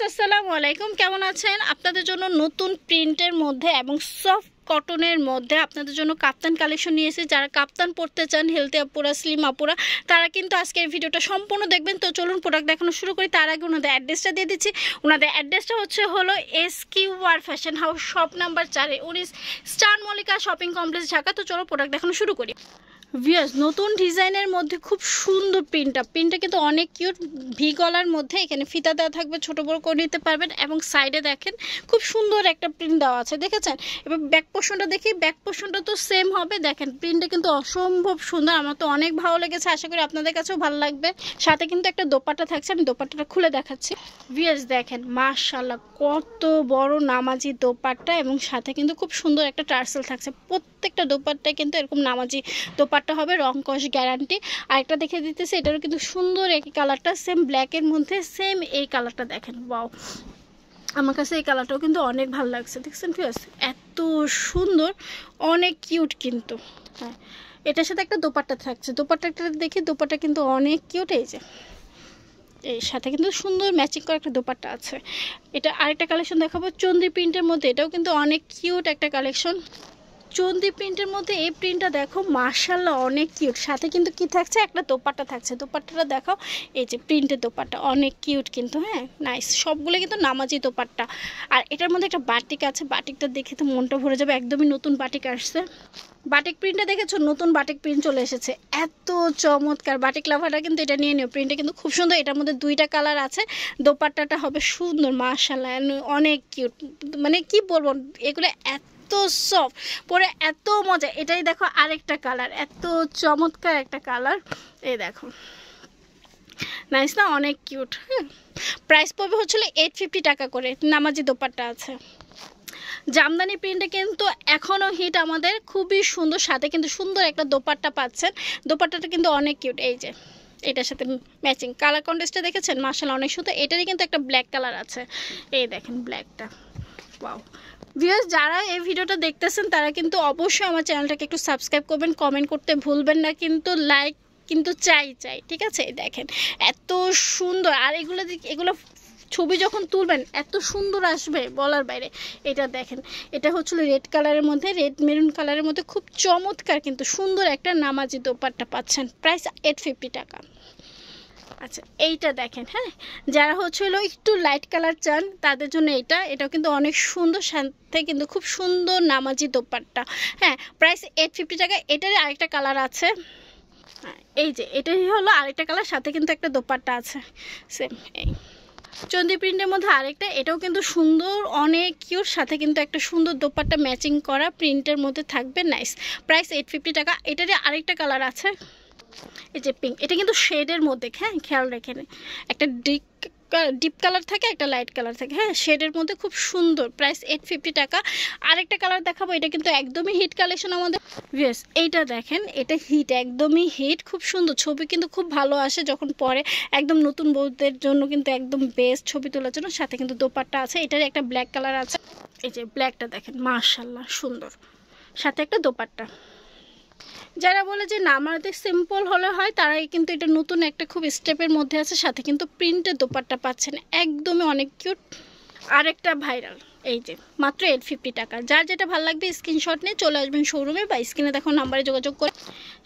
আসসালামু আলাইকুম, কেমন আছেন? আপনাদের জন্য নতুন প্রিন্টের মধ্যে এবং সফট কটনের মধ্যে আপনাদের জন্য কাপ্তান কালেকশন নিয়ে এসেছি। যারা কাপ্তান পরতে চান, হেলদি আপুরা, স্লিম আপুরা, তারা কিন্তু আজকের ভিডিওটা সম্পূর্ণ দেখবেন। তো চলুন প্রোডাক্ট দেখানো শুরু করি। তার আগে ওনাদের অ্যাড্রেসটা দিয়ে দিচ্ছি। ওনাদের অ্যাড্রেসটা হলো SQR fashion house, shop number 4-19, star Mallika shopping complex, Dhaka. তো চলো প্রোডাক্ট দেখানো শুরু করি। ভিউয়ার্স, নতুন ডিজাইনের মধ্যে খুব সুন্দর প্রিন্টটা কিন্তু অনেক কিউট। ভি গলার মধ্যে এখানে ফিতা দেওয়া থাকবে, ছোট বড় করে নিতে পারবেন। এবং সাইডে দেখেন খুব সুন্দর একটা প্রিন্ট দেওয়া আছে, দেখেছেন? এবার ব্যাক পোর্শনটা দেখি। ব্যাক পোর্শনটা তো সেম হবে। দেখেন প্রিন্টটা কিন্তু অসম্ভব সুন্দর, আমার তো অনেক ভালো লেগেছে। আশা করি আপনাদের কাছেও ভালো লাগবে। সাথে কিন্তু একটা দোপাট্টা থাকছে, আমি দোপাট্টাটা খুলে দেখাচ্ছি। ভিউয়ার্স দেখেন, মাশাআল্লাহ কত বড় নামাজি দোপাট্টা, এবং সাথে কিন্তু খুব সুন্দর একটা টার্সেল থাকছে। প্রত্যেকটা দোপাট্টায় কিন্তু এরকম নামাজি দোপাট্টা হবে, রং কস গ্যারান্টি। আরেকটা দেখে দিতেছে, এটারও কিন্তু সুন্দর একই কালারটা, সেম ব্ল্যাকের মধ্যে সেম এই কালারটা দেখেন। ওয়াও, আমার কাছে এই কালারটাও কিন্তু অনেক ভালো লাগছে। দেখছেন ফিয়ার্স, এত সুন্দর, অনেক কিউট কিন্তু। হ্যাঁ, এটার সাথে একটা দোপাট্টা থাকছে। দোপাট্টাটা দেখি, দোপাট্টা কিন্তু অনেক কিউট। এই যে এর সাথে কিন্তু সুন্দর ম্যাচিং করা একটা দোপাট্টা আছে। এটা আরেকটা কালেকশন দেখাবো চন্দ্রি প্রিন্টের মধ্যে। এটাও কিন্তু অনেক কিউট একটা কালেকশন। চন্দ্রি প্রিন্টের মধ্যে এই প্রিন্টটা দেখো, মাশাআল্লাহ অনেক কিউট। সাথে কিন্তু কি থাকছে, একটা দোপাট্টা থাকছে। দোপাট্টাটা দেখাও, এই যে প্রিন্টের দোপাট্টা, অনেক কিউট কিন্তু। হ্যাঁ, নাইস, সবগুলো কিন্তু নামাজি দোপাট্টা। আর এটার মধ্যে একটা বাটিক আছে, বাটিকটা দেখে তো মনটা ভরে যাবে। একদমই নতুন বাটিক আসছে। বাটিক প্রিন্টটা দেখেছো, নতুন বাটিক প্রিন্ট চলে এসেছে, এত চমৎকার। বাটিক লাভারটা কিন্তু এটা নিয়ে নিও, প্রিন্টটা কিন্তু খুব সুন্দর। এটার মধ্যে দুইটা কালার আছে। দোপাট্টাটা হবে সুন্দর, মাশাআল্লাহ অনেক কিউট। মানে কি বলবো, এগুলো এত সফট, পরে এত মজা। এটাই দেখো আরেকটা কালার, এত চমৎকার একটা কালার। এই দেখো, নাইস না, অনেক কিউট। হ্যাঁ, প্রাইস পড়বে 850 টাকা করে। নামাজি দোপাট্টা আছে। জামদানি প্রিন্টে কিন্তু এখনও হিট আমাদের, খুবই সুন্দর। সাথে কিন্তু সুন্দর একটা দোপাট্টা পাচ্ছেন। দোপাট্টাটা কিন্তু অনেক কিউট। এই যে এটার সাথে ম্যাচিং কালার কন্ট্রাস্টটা দেখেছেন, মাশাআল্লাহ অনেক সুন্দর। এটারই কিন্তু একটা ব্ল্যাক কালার আছে, এই দেখেন ব্ল্যাকটা। ওয়াও ভিউয়ার্স, যারা এই ভিডিওটা দেখতেছেন তারা কিন্তু অবশ্যই আমার চ্যানেলটাকে একটু সাবস্ক্রাইব করবেন, কমেন্ট করতে ভুলবেন না কিন্তু। লাইক কিন্তু চাই, ঠিক আছে? দেখেন এত সুন্দর। আর এগুলো ছবি যখন তুলবেন এত সুন্দর আসবে বলার বাইরে। এটা দেখেন, এটা রেড কালারের মধ্যে, রেড মেরুন কালারের মধ্যে খুব চমৎকার কিন্তু সুন্দর একটা নামাজি দোপাট্টা পাচ্ছেন। প্রাইস 850 টাকা। আচ্ছা, এইটা দেখেন। হ্যাঁ, যারা একটু লাইট কালার চান তাদের জন্য এটাও কিন্তু অনেক সুন্দর, সাথে কিন্তু খুব সুন্দর নামাজি দোপাট্টা। হ্যাঁ, প্রাইস 850 টাকা। এটার আরেকটা কালার আছে, এই যে এটাই আরেকটা কালার, সাথে কিন্তু একটা দোপাট্টা আছে সেম। এই চন্দ্রি প্রিন্টের মধ্যে আরেকটা, এটাও কিন্তু সুন্দর, অনেক কিউট। সাথে কিন্তু একটা সুন্দর দোপাট্টা ম্যাচিং করা প্রিন্টের মধ্যে থাকবে, নাইস। প্রাইস 850 টাকা। এটারই আরেকটা কালার আছে, এই যে পিঙ্ক। এটা কিন্তু শেডের মধ্যে, হ্যাঁ খেয়াল রেখেন, একটা ডিপ কালার থাকে, একটা লাইট কালার থাকে। হ্যাঁ, শেডের মধ্যে খুব সুন্দর। প্রাইস 850 টাকা। আরেকটা কালার দেখাবো, এটা কিন্তু একদমই হিট কালেকশন আমাদের। ইয়েস, এইটা দেখেন, এটা হিট, একদমই হিট, খুব সুন্দর। ছবি কিন্তু খুব ভালো আসে যখন পরে, একদম নতুন বউদের জন্য কিন্তু একদম বেস্ট ছবি তোলার জন্য। সাথে কিন্তু দোপাট্টা আছে, এটার একটা ব্ল্যাক কালার আছে। এই যে ব্ল্যাকটা দেখেন, মাশাআল্লাহ সুন্দর। সাথে একটা দোপাট্টা। যারা বলে যে না আমাদের সিম্পল হলে হয়, তারাই কিন্তু এটা নতুন একটা খুব স্টেপের মধ্যে আছে। সাথে কিন্তু প্রিন্টের দোপাট্টা পাচ্ছেন, একদমই অনেক কিউট। আরেকটা ভাইরাল, এই যে মাত্র 850 টাকা। যার যেটা ভালো লাগবে স্ক্রিনশট নিয়ে চলে আসবেন শোরুমে, বা স্ক্রিনে দেখো নাম্বারে যোগাযোগ করে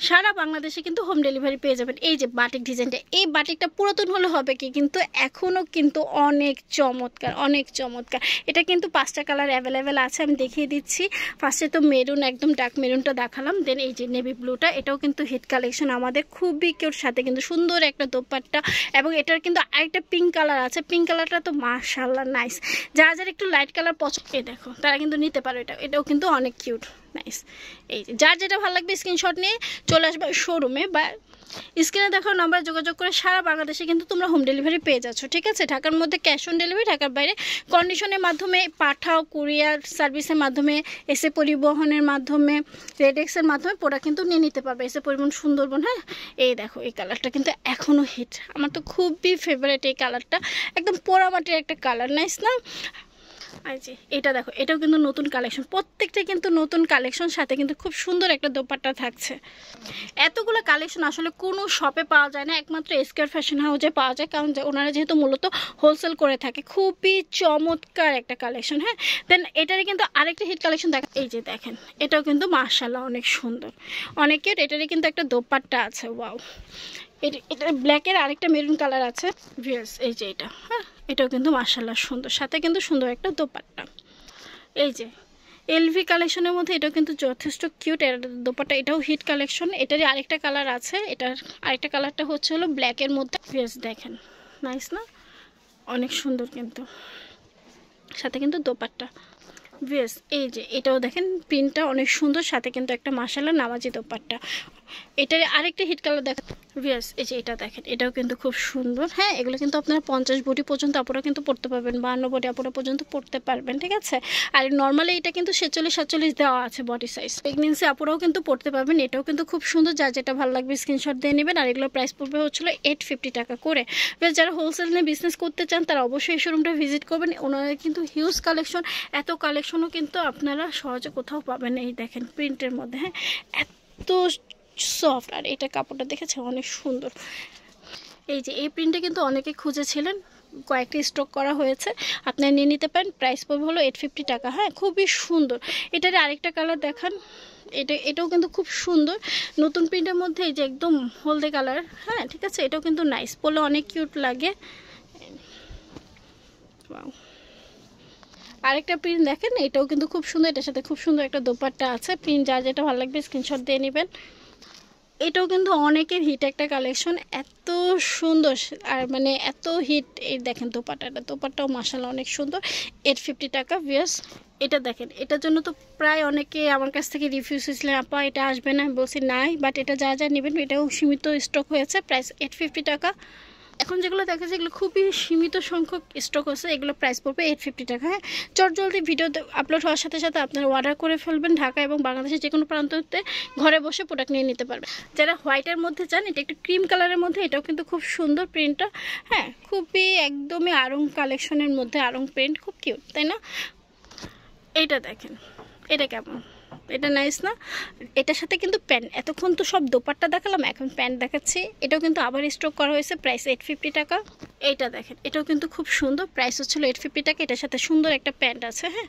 সারা বাংলাদেশে কিন্তু হোম ডেলিভারি পেয়ে যাবেন। এই যে বাটিক ডিজাইনটা, এই বাটিকটা পুরাতন হলে হবে কি, কিন্তু এখনও কিন্তু অনেক চমৎকার, অনেক চমৎকার। এটা কিন্তু 5টা কালার অ্যাভেলেবেল আছে, আমি দেখিয়ে দিচ্ছি। ফার্স্টে তো মেরুন, একদম ডার্ক মেরুনটা দেখালাম। দেন এই যে নেভি ব্লুটা, এটাও কিন্তু হিট কালেকশন আমাদের, খুবই কিউট। সাথে কিন্তু সুন্দর একটা দোপাট্টা, এবং এটার কিন্তু আরেকটা পিঙ্ক কালার আছে। পিঙ্ক কালারটা তো মাশাআল্লাহ নাইস। যারা যারা একটু লাইট কালার পছন্দ, এই দেখো, তারা কিন্তু নিতে পারো। এটাও কিন্তু অনেক কিউট, নাইস। এই যে যার যেটা ভালো লাগবে স্ক্রিনশট নিয়ে চলে আসবে শোরুমে, বা স্ক্রিনে দেখো নাম্বারে যোগাযোগ করে সারা বাংলাদেশে কিন্তু তোমরা হোম ডেলিভারি পেয়ে যাচ্ছ, ঠিক আছে? ঢাকার মধ্যে ক্যাশ অন ডেলিভারি, ঢাকার বাইরে কন্ডিশনের মাধ্যমে পাঠাও, কুরিয়ার সার্ভিসের মাধ্যমে, এসে পরিবহনের মাধ্যমে, রেডেক্সের মাধ্যমে প্রোডাক্ট কিন্তু নিয়ে নিতে পারবে। এসে পরিবহন সুন্দরবন। হ্যাঁ, এই দেখো, এই কালারটা কিন্তু এখনও হিট, আমার তো খুবই ফেভারিট এই কালারটা, একদম পোড়ামাটির একটা কালার, নাইস না? এই যে এটা দেখো, এটাও কিন্তু নতুন কালেকশন, প্রত্যেকটা কিন্তু নতুন কালেকশন, সাথে কিন্তু খুব সুন্দর একটা দোপাট্টা থাকছে। এতগুলো কালেকশন আসলে কোনো শপে পাওয়া যায় না, একমাত্র স্কয়ার ফ্যাশন হাউসে পাওয়া যায়, কারণ ওনারা যেহেতু মূলত হোলসেল করে থাকে। খুবই চমৎকার একটা কালেকশন। হ্যাঁ, দেন এটারই কিন্তু আরেকটা হিট কালেকশন দেখা, এই যে দেখেন, এটাও কিন্তু মাশাআল্লাহ অনেক সুন্দর, অনেক কিউট। এটারই কিন্তু একটা দোপাট্টা আছে, ওয়াও। এটা ব্ল্যাকের আরেকটা মেরুন কালার আছে ভিউয়ার্স, এই যে এটা। হ্যাঁ, এটাও কিন্তু মাশাআল্লাহ সুন্দর, সাথে কিন্তু সুন্দর একটা দোপাট্টা। এই যে এলভি কালেকশনের মধ্যে এটাও কিন্তু যথেষ্ট কিউট এর দোপাট্টা, এটাও হিট কালেকশন। এটারই আরেকটা কালার আছে, এটার আরেকটা কালারটা হচ্ছে হলো ব্ল্যাকের মধ্যে। ভিউয়ার্স দেখেন, নাইস না, অনেক সুন্দর কিন্তু, সাথে কিন্তু দোপাট্টা। ভিউয়ার্স এই যে এটাও দেখেন, প্রিন্টটা অনেক সুন্দর, সাথে কিন্তু একটা মাশাআল্লাহ নামাজি দোপাট্টা। এটার আরেকটা হিট কালার দেখেন ভিউয়ার্স, এই যে এটা দেখেন, এটাও কিন্তু খুব সুন্দর। হ্যাঁ, এগুলো কিন্তু আপনারা 50 বডি পর্যন্ত আপুরা কিন্তু পড়তে পারবেন, 52 বডি আপুরা পর্যন্ত পড়তে পারবেন, ঠিক আছে। আর নর্মালি এটা কিন্তু 46-47 দেওয়া আছে বডি সাইজ। প্রেগনেন্সি আপুরাও কিন্তু পড়তে পারবেন। এটাও কিন্তু খুব সুন্দর, যার যেটা ভালো লাগবে স্ক্রিনশট দিয়ে নেবেন। আর এগুলো প্রাইস পড়বে হচ্ছিল 850 টাকা করে। যারা হোলসেল নিয়ে বিজনেস করতে চান তারা অবশ্যই এই শোরুমটা ভিজিট করবেন। ওনারা কিন্তু হিউজ কালেকশন, এত কালেকশনও কিন্তু আপনারা সহজে কোথাও পাবেন। এই দেখেন প্রিন্টের মধ্যে, হ্যাঁ, এত সফট। আর এটা কাপড়টা দেখেছে অনেক সুন্দর। এই যে এই প্রিন্টটা কিন্তু অনেকে খুঁজেছিলেন, কয়েকটি স্টক করা হয়েছে, আপনারা নিয়ে নিতে পারেন। প্রাইস পড়বে হলো 850 টাকা। হ্যাঁ, খুবই সুন্দর। এটার আরেকটা কালার দেখান, এটাও কিন্তু খুব সুন্দর, নতুন প্রিন্টের মধ্যে। এই যে একদম হলদে কালার। হ্যাঁ, ঠিক আছে, এটাও কিন্তু নাইস, পরলে অনেক কিউট লাগে। আরেকটা প্রিন্ট দেখেন, এটাও কিন্তু খুব সুন্দর, এটার সাথে খুব সুন্দর একটা দোপাট্টা আছে। প্রিন্ট যার যেটা ভালো লাগবে স্ক্রিনশট দিয়ে নেবেন। এটাও কিন্তু অনেকের হিট একটা কালেকশন, এত সুন্দর আর মানে এত হিট। এই দেখেন দোপাট্টাও মাশাআল্লাহ অনেক সুন্দর, 850 টাকা। ভিউয়ার্স এটা দেখেন, এটার জন্য তো প্রায় অনেকে আমার কাছ থেকে রিভিউ ছিলেন, আপা এটা আসবে না, বলছি নাই, বাট এটা যা যা নেবেন এটাও সীমিত স্টক হয়েছে, প্রাইস 850 টাকা। এখন যেগুলো দেখা যায় এগুলো খুবই সীমিত সংখ্যক স্টক আছে, এগুলো প্রাইস পড়বে 850 টাকা। হ্যাঁ, জলদি ভিডিও আপলোড হওয়ার সাথে সাথে আপনারা অর্ডার করে ফেলবেন। ঢাকা এবং বাংলাদেশের যে কোনো প্রান্ততে ঘরে বসে প্রোডাক্ট নিয়ে নিতে পারবেন। যারা হোয়াইটের মধ্যে চান, এটা একটু ক্রিম কালারের মধ্যে, এটাও কিন্তু খুব সুন্দর প্রিন্টটা। হ্যাঁ, খুবই একদমই আরং কালেকশনের মধ্যে, আরং প্রিন্ট, খুব কিউট, তাই না? এইটা দেখেন, এটা কেমন, এটা নাইস না? এটার সাথে কিন্তু প্যান্ট, এতক্ষণ তো সব দোপাট্টা দেখালাম, এখন প্যান্ট দেখাচ্ছি। এটাও কিন্তু আবার স্টক করা হয়েছে, প্রাইস 850 টাকা। এইটা দেখেন, এটাও কিন্তু খুব সুন্দর, প্রাইস হচ্ছিল 850 টাকা। এটার সাথে সুন্দর একটা প্যান্ট আছে। হ্যাঁ,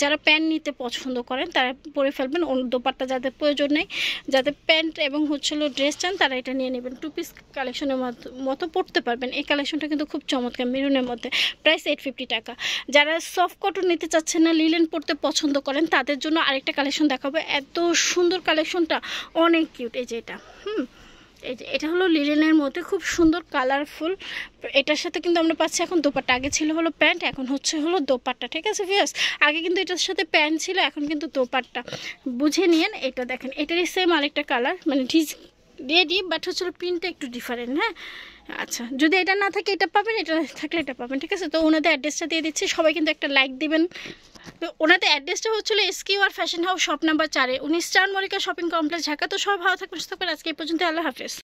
যারা প্যান্ট নিতে পছন্দ করেন তারা পরে ফেলবেন, দোপাট্টা যাদের প্রয়োজন নেই, যাদের প্যান্ট এবং হচ্ছিল ড্রেস চান তারা এটা নিয়ে নেবেন। 2 পিস কালেকশনের মতো পড়তে পারবেন। এই কালেকশনটা কিন্তু খুব চমৎকার, মেরুনের মধ্যে, প্রাইস 850 টাকা। যারা সফট কটন নিতে চাচ্ছেন না, লিলেন পড়তে পছন্দ করেন, তাদের জন্য আরেকটা কালেকশন দেখাবো। এত সুন্দর কালেকশনটা, অনেক কিউট। এই যে এটা, এই যে এটা হলো লিলেনের মধ্যে, খুব সুন্দর কালারফুল। এটার সাথে কিন্তু আমরা পাচ্ছি এখন দোপাট্টা। আগে ছিল হলো প্যান্ট, এখন হচ্ছে হলো দোপাট্টা, ঠিক আছে ভিউয়ার্স? আগে কিন্তু এটার সাথে প্যান্ট ছিল, এখন কিন্তু দোপাট্টা, বুঝে নিয়েন। এটা দেখেন, এটারই সেম আরেকটা কালার, মানে ঠিক রেডি, বাট হচ্ছে প্রিন্টটা একটু ডিফারেন্ট। হ্যাঁ, আচ্ছা, যদি এটা না থাকে এটা পাবেন, এটা থাকলে এটা পাবেন, ঠিক আছে? তো ওনাদের অ্যাড্রেসটা দিয়ে দিচ্ছি, সবাই কিন্তু একটা লাইক দিবেন। তো ওনাদের অ্যাড্রেসটা হচ্ছিল SQR fashion house, shop number 4, 19 চার মল্লিকা শপিং কমপ্লেক্স, ঢাকা। তো সবাই ভালো থাকবেন, সুস্থ থাকবেন। আজকে এই পর্যন্ত, আল্লাহ হাফেজ।